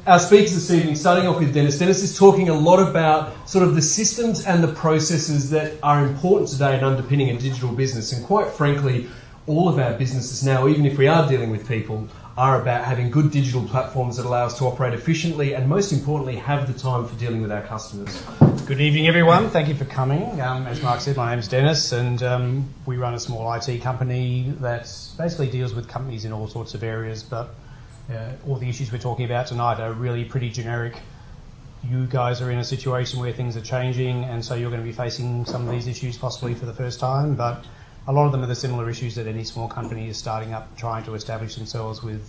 our speakers this evening, starting off with Dennis. Dennis is talking a lot about sort of the systems and the processes that are important today in underpinning a digital business. And quite frankly, all of our businesses now, even if we are dealing with people, are about having good digital platforms that allow us to operate efficiently and, most importantly, have the time for dealing with our customers. Good evening, everyone. Thank you for coming. As Mark said, my name's Dennis, and we run a small IT company that basically deals with companies in all sorts of areas, but all the issues we're talking about tonight are really pretty generic. You guys are in a situation where things are changing, and so you're going to be facing some of these issues possibly for the first time, but a lot of them are the similar issues that any small company is starting up, trying to establish themselves with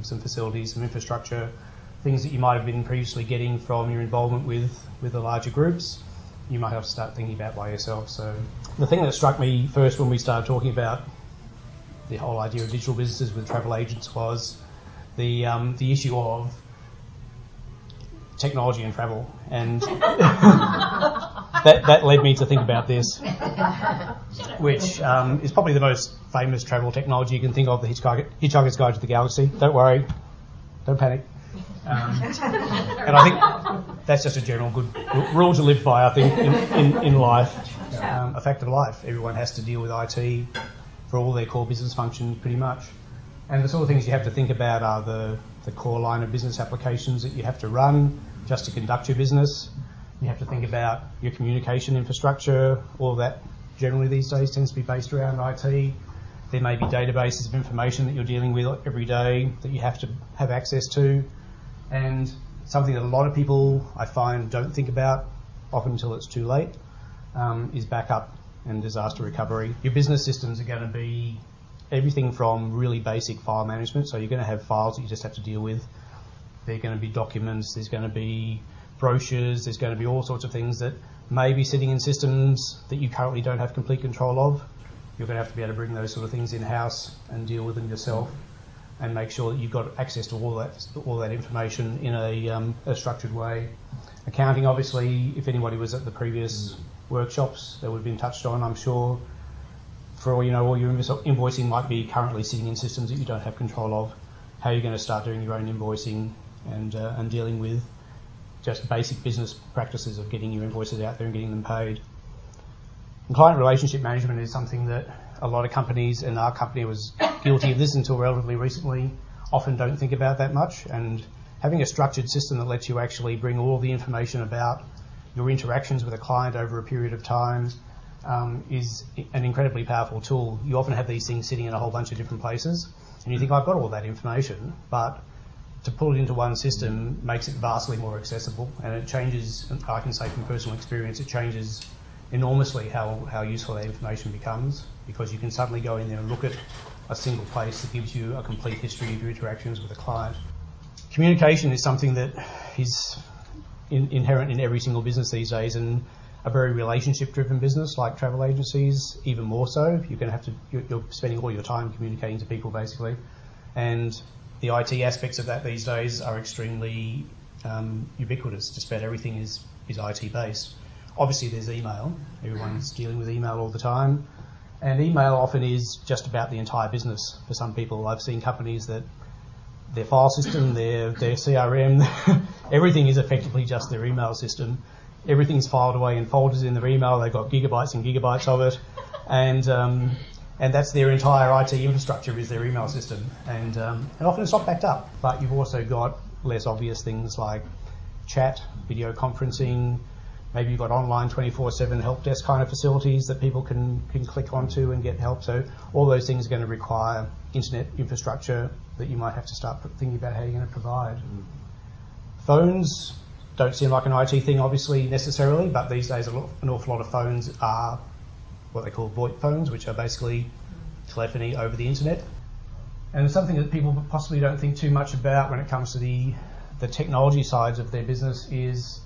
some facilities, some infrastructure, things that you might have been previously getting from your involvement with the larger groups, you might have to start thinking about by yourself. So the thing that struck me first when we started talking about the whole idea of digital businesses with travel agents was the issue of technology and travel, and that led me to think about this, which is probably the most famous travel technology you can think of, the Hitchhiker's Guide to the Galaxy. Don't worry, don't panic. And I think that's just a general good rule to live by, I think, in life, a fact of life. Everyone has to deal with IT for all their core business functions pretty much. And the sort of things you have to think about are the core line of business applications that you have to run just to conduct your business. You have to think about your communication infrastructure. All of that generally these days tends to be based around IT. There may be databases of information that you're dealing with every day that you have to have access to. And something that a lot of people, I find, don't think about, often until it's too late, is backup and disaster recovery. Your business systems are going to be everything from really basic file management, so you're going to have files that you just have to deal with. There are going to be documents, there's going to be brochures, there's going to be all sorts of things that may be sitting in systems that you currently don't have complete control of. You're going to have to be able to bring those sort of things in-house and deal with them yourself and make sure that you've got access to all that information in a structured way. Accounting, obviously, if anybody was at the previous workshops, that would have been touched on, I'm sure. For all you know, all your invoicing might be currently sitting in systems that you don't have control of. How are you going to start doing your own invoicing and dealing with just basic business practices of getting your invoices out there and getting them paid. And client relationship management is something that a lot of companies, and our company was guilty of this until relatively recently, often don't think about that much. And having a structured system that lets you actually bring all the information about your interactions with a client over a period of time is an incredibly powerful tool. You often have these things sitting in a whole bunch of different places, and you think, I've got all that information, but to pull it into one system makes it vastly more accessible, and it changes, I can say from personal experience, it changes enormously how useful that information becomes, because you can suddenly go in there and look at a single place that gives you a complete history of your interactions with a client. Communication is something that is inherent in every single business these days, and a very relationship-driven business like travel agencies, even more so. You're spending all your time communicating to people, basically. And the IT aspects of that these days are extremely ubiquitous. Just about everything is IT-based. Obviously, there's email. Everyone's dealing with email all the time. And email often is just about the entire business for some people. I've seen companies that their file system, their CRM, everything is effectively just their email system. Everything's filed away in folders in their email. They've got gigabytes and gigabytes of it, and that's their entire IT infrastructure is their email system. And often it's not backed up. But you've also got less obvious things like chat, video conferencing. Maybe you've got online 24/7 help desk kind of facilities that people can click onto and get help. So all those things are going to require internet infrastructure that you might have to start thinking about how you're going to provide. Phones don't seem like an IT thing, obviously, necessarily, but these days an awful lot of phones are what they call VoIP phones, which are basically telephony over the internet. And something that people possibly don't think too much about when it comes to the technology sides of their business is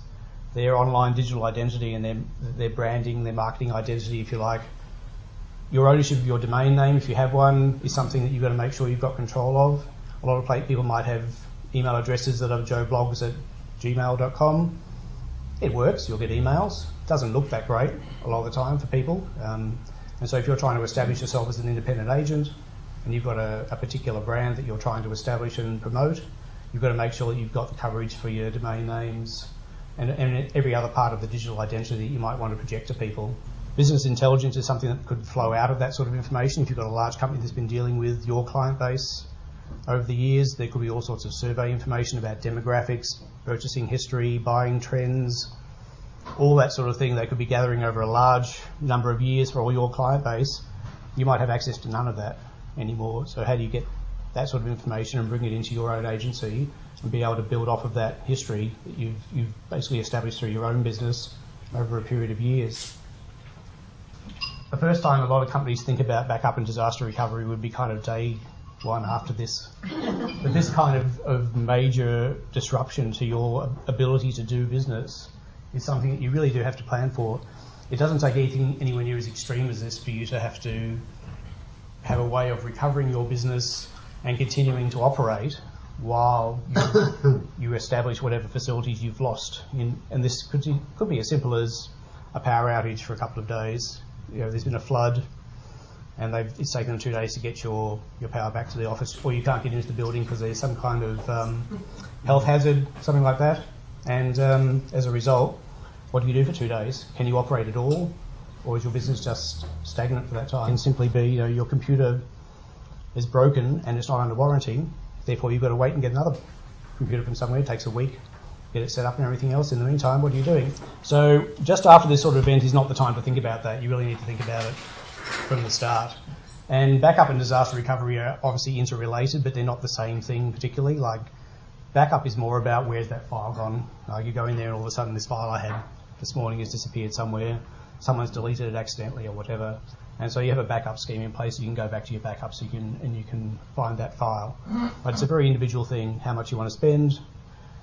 their online digital identity and their branding, their marketing identity, if you like. Your ownership of your domain name, if you have one, is something that you've got to make sure you've got control of. A lot of people might have email addresses that are joeblogs@gmail.com. It works, you'll get emails. It doesn't look that great a lot of the time for people. And so if you're trying to establish yourself as an independent agent and you've got a particular brand that you're trying to establish and promote, You've got to make sure that you've got the coverage for your domain names and every other part of the digital identity that you might want to project to people. Business intelligence is something that could flow out of that sort of information. If you've got a large company that's been dealing with your client base over the years, there could be all sorts of survey information about demographics, purchasing history, buying trends, all that sort of thing. They could be gathering over a large number of years for all your client base. You might have access to none of that anymore. So how do you get that sort of information and bring it into your own agency and be able to build off of that history that you've basically established through your own business over a period of years? The first time a lot of companies think about backup and disaster recovery would be kind of day one after this. But this kind of major disruption to your ability to do business is something that you really do have to plan for. It doesn't take anything anywhere near as extreme as this for you to have a way of recovering your business and continuing to operate while you establish whatever facilities you've lost. And this could be as simple as a power outage for a couple of days. There's been a flood and it's taken them 2 days to get your power back to the office, or you can't get into the building because there's some kind of health hazard, something like that. And as a result, what do you do for 2 days? Can you operate at all? Or is your business just stagnant for that time? It can simply be, your computer is broken and it's not under warranty, therefore you've got to wait and get another computer from somewhere. It takes a week, get it set up and everything else. In the meantime, what are you doing? So just after this sort of event is not the time to think about that. You really need to think about it from the start. And backup and disaster recovery are obviously interrelated, but they're not the same thing particularly. Like, backup is more about where's that file gone. You go in there and all of a sudden this file I had this morning has disappeared somewhere. Someone's deleted it accidentally or whatever. And so you have a backup scheme in place so you can go back to your backups and you can find that file. But it's a very individual thing, how much you want to spend,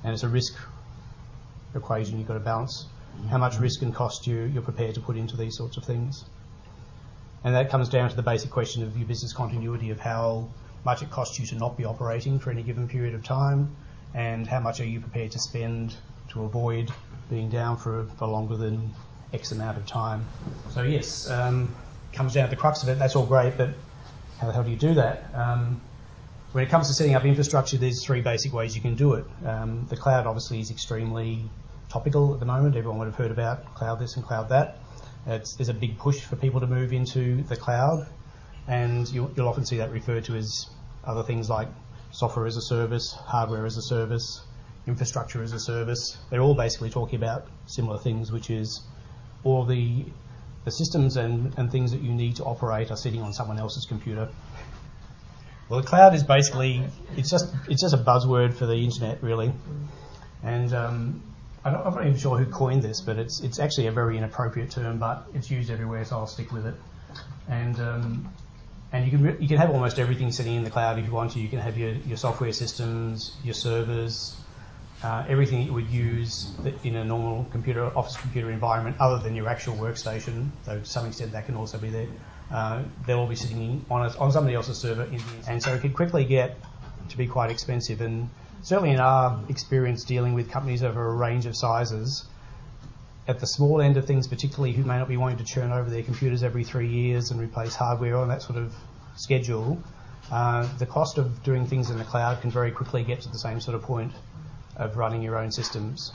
and it's a risk equation you've got to balance. How much risk and cost you're prepared to put into these sorts of things. And that comes down to the basic question of your business continuity, of how much it costs you to not be operating for any given period of time, and how much are you prepared to spend to avoid being down for longer than X amount of time. So yes, comes down to the crux of it. That's all great, but how the hell do you do that? When it comes to setting up infrastructure, there's 3 basic ways you can do it. The cloud obviously is extremely topical at the moment. Everyone would have heard about cloud this and cloud that. There's a big push for people to move into the cloud, and you'll often see that referred to as other things like software as a service, hardware as a service, infrastructure as a service. They're all basically talking about similar things, which is all the systems and things that you need to operate are sitting on someone else's computer. Well, the cloud is basically, it's just a buzzword for the internet, really. And I'm not even sure who coined this, but it's actually a very inappropriate term, but it's used everywhere, so I'll stick with it. And you can have almost everything sitting in the cloud if you want to. You can have your software systems, your servers, everything that you would use in a normal office computer environment, other than your actual workstation, though to some extent that can also be there. They'll all be sitting on somebody else's server, and so it could quickly get to be quite expensive. And certainly in our experience dealing with companies over a range of sizes, at the small end of things particularly, who may not be wanting to churn over their computers every 3 years and replace hardware on that sort of schedule, the cost of doing things in the cloud can very quickly get to the same sort of point of running your own systems.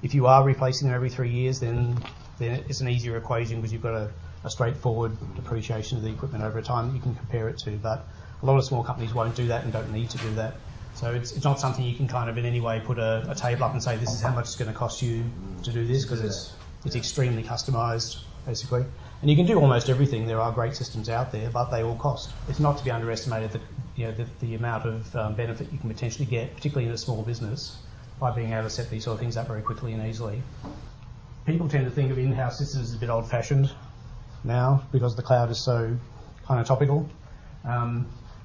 If you are replacing them every 3 years, then it's an easier equation because you've got a straightforward depreciation of the equipment over time that you can compare it to. But a lot of small companies won't do that and don't need to do that. So it's not something you can kind of in any way put a table up and say this is how much it's going to cost you to do this, because it's extremely customised, basically. And you can do almost everything. There are great systems out there, but they all cost. It's not to be underestimated that the amount of benefit you can potentially get, particularly in a small business, by being able to set these sort of things up very quickly and easily. People tend to think of in-house systems as a bit old-fashioned now because the cloud is so kind of topical.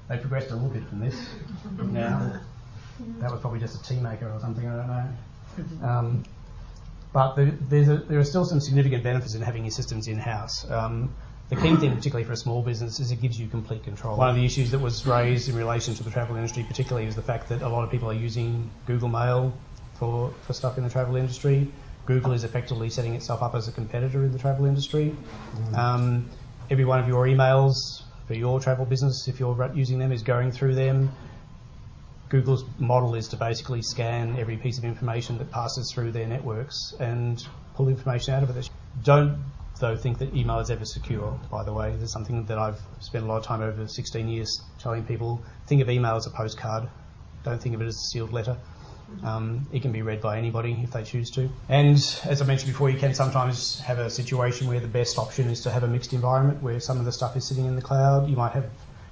They progressed a little bit from this now. That was probably just a tea maker or something, I don't know. But there are still some significant benefits in having your systems in-house. The key thing, particularly for a small business, is it gives you complete control. One of the issues that was raised in relation to the travel industry particularly is the fact that a lot of people are using Google Mail for stuff in the travel industry. Google is effectively setting itself up as a competitor in the travel industry. Every one of your emails for your travel business, if you're using them, is going through them. Google's model is to basically scan every piece of information that passes through their networks and pull information out of it. Don't, though, think that email is ever secure, by the way. There's something that I've spent a lot of time over 16 years telling people. Think of email as a postcard. Don't think of it as a sealed letter. It can be read by anybody if they choose to. And as I mentioned before, you can sometimes have a situation where the best option is to have a mixed environment where some of the stuff is sitting in the cloud. You might have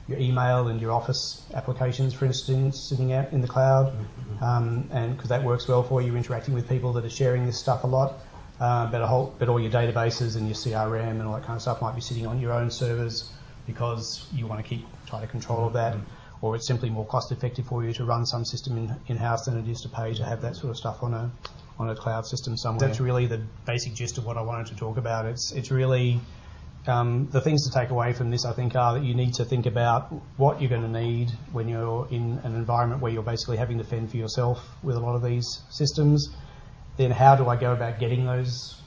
your email and your Office applications, for instance, sitting out in the cloud, and because that works well for you, interacting with people that are sharing this stuff a lot. But all your databases and your CRM and all that kind of stuff might be sitting on your own servers because you want to keep tighter control of that, or it's simply more cost effective for you to run some system in-house than it is to pay to have that sort of stuff on a cloud system somewhere. That's really the basic gist of what I wanted to talk about. It's really the things to take away from this, I think, are that you need to think about what you're going to need when you're in an environment where you're basically having to fend for yourself with a lot of these systems. Then how do I go about getting those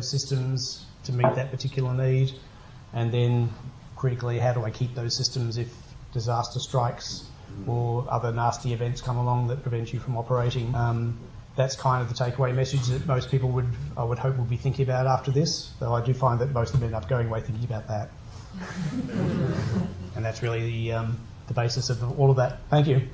systems to meet that particular need? And then critically, how do I keep those systems if disaster strikes or other nasty events come along that prevent you from operating? That's kind of the takeaway message that most people I would hope would be thinking about after this, though I do find that most of them end up going away thinking about that. And that's really the basis of all of that. Thank you.